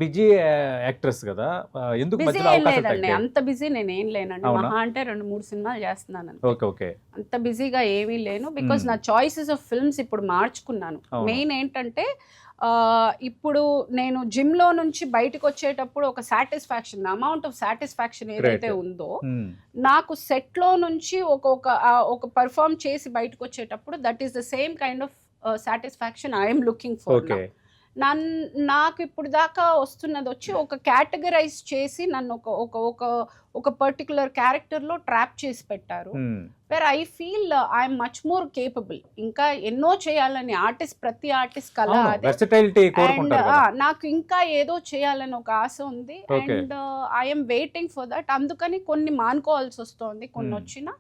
Busy actress కదా! ఎందుకు busy మధ్యలో ఏం అవకాశాలు లేదండి. తగ్గాయి? అంత బిజీ నేనేం లేనండి. అవునా? మహా అంటే 2, 3 సినిమాలు చేస్తున్నాను అంతే. ఓకే. ఓకే. అంత బిజీగా ఏమీ లేను. బికాజ్ నా చాయిసెస్ ఆఫ్ ఫిల్మ్స్ ఇప్పుడు మార్చుకున్నాను. అవును. మెయిన్ ఏంటంటే ఇప్పుడు నేను జిమ్‌లో నుంచి బయటకొచ్చేటప్పుడు ఒక సాటిస్ఫాక్షన్, అమౌంట్ ఆఫ్ సాటిస్ఫాక్షన్ ఏదైతే గ్రేట్. ఉందో, హ్మ్. నాకు సెట్‌లో నుంచి ఒక పెర్ఫార్మ్ చేసి బయటకొచ్చేటప్పుడు that is the same kind of satisfaction I am looking for okay. Now. నాకు ఇప్పుడు దాకా వస్తున్నదొచ్చి ఒక కేటగరైజ్ చేసి నన్ను ఒక ఒక ఒక ఒక పర్టిక్యులర్ క్యారెక్టర్‌లో ట్రాప్ చేసి పెట్టారు. హ్మ్. Where I feel I'm much more capable. ఇంకా ఎన్నో చేయాలని ప్రతి ఆర్టిస్ట్ కల అవును. అదే. వెర్సటైలిటీ అండ్ కోరుకుంటారు కదా! నాకు ఇంకా ఏదో చేయాలని ఒక ఆశ ఉంది. Okay. And I'm waiting for that. అందుకని కొన్ని మానుకోవాల్సి వస్తోంది. కొన్ని హ్మ్. వచ్చినా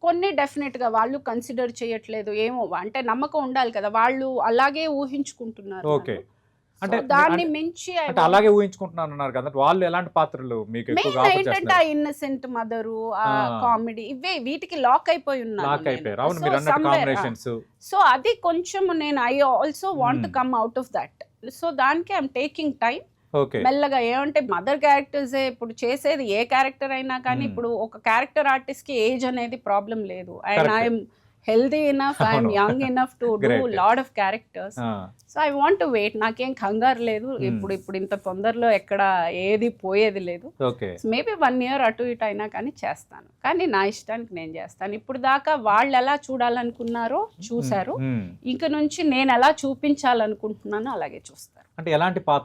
కొన్ని డెఫినెట్‌గా వాళ్ళు కన్సిడర్ చేయట్లేదు. ఏమో అంటే నమ్మకం ఉండాలి కదా! వాళ్ళు అలాగే ఊహించుకుంటున్నారు ఓకే. నన్ను. అంటే సో దాన్ని అంటే మించి అంటే అలాగే ఊహించుకుంటున్నానన్నారు కదా! వాళ్ళు ఎలాంటి పాత్రలు మీకు ఎక్కువగా మెయిన్ ఆఫర్ ఏంటంటే చేస్తున్నారు? ఆ ఇన్నసెంట్ మదరు, ఆ! కామెడీ వీటికి లాక్ అయిపోయి ఉన్నాను లాక్ నేను. అయిపోయారు. అవును. సో మీరన్నట్టు సమ్‌వేర్ కాంబినేషన్స్. సో అది కొంచెం నేను I also want to come out of that. So దానికి ఐఎమ్ టేకింగ్ టైమ్. ఓకే. మెల్లగా ఏమంటే మదర్ క్యారెక్టర్సే ఇప్పుడు చేసేది, ఏ క్యారెక్టర్ అయినా కానీ ఇప్పుడు ఒక క్యారెక్టర్ ఆర్టిస్ట్‌కి ఏజ్ అనేది ప్రాబ్లం లేదు. And correct. I'm healthy enough, I'm అవును. Young enough to do great. Lot of characters. ఆ! So I want to wait. నాకేం కంగారు లేదు. ఇప్పుడు ఇంత తొందరలో ఎక్కడ ఏది పోయేది లేదు. ఓకే. మేబీ 1 ఇయర్ అటు ఇటు అయినా కానీ చేస్తాను. కానీ నా ఇష్టానికి నేను చేస్తాను. ఇప్పుడు దాకా వాళ్ళు ఎలా చూడాలనుకున్నారో చూశారు. హ్మ్. ఇంక నుంచి నేను ఎలా చూపించాలనుకుంటున్నానో అలాగే చూస్తారు. అంటే ఎలాంటి పాత్ర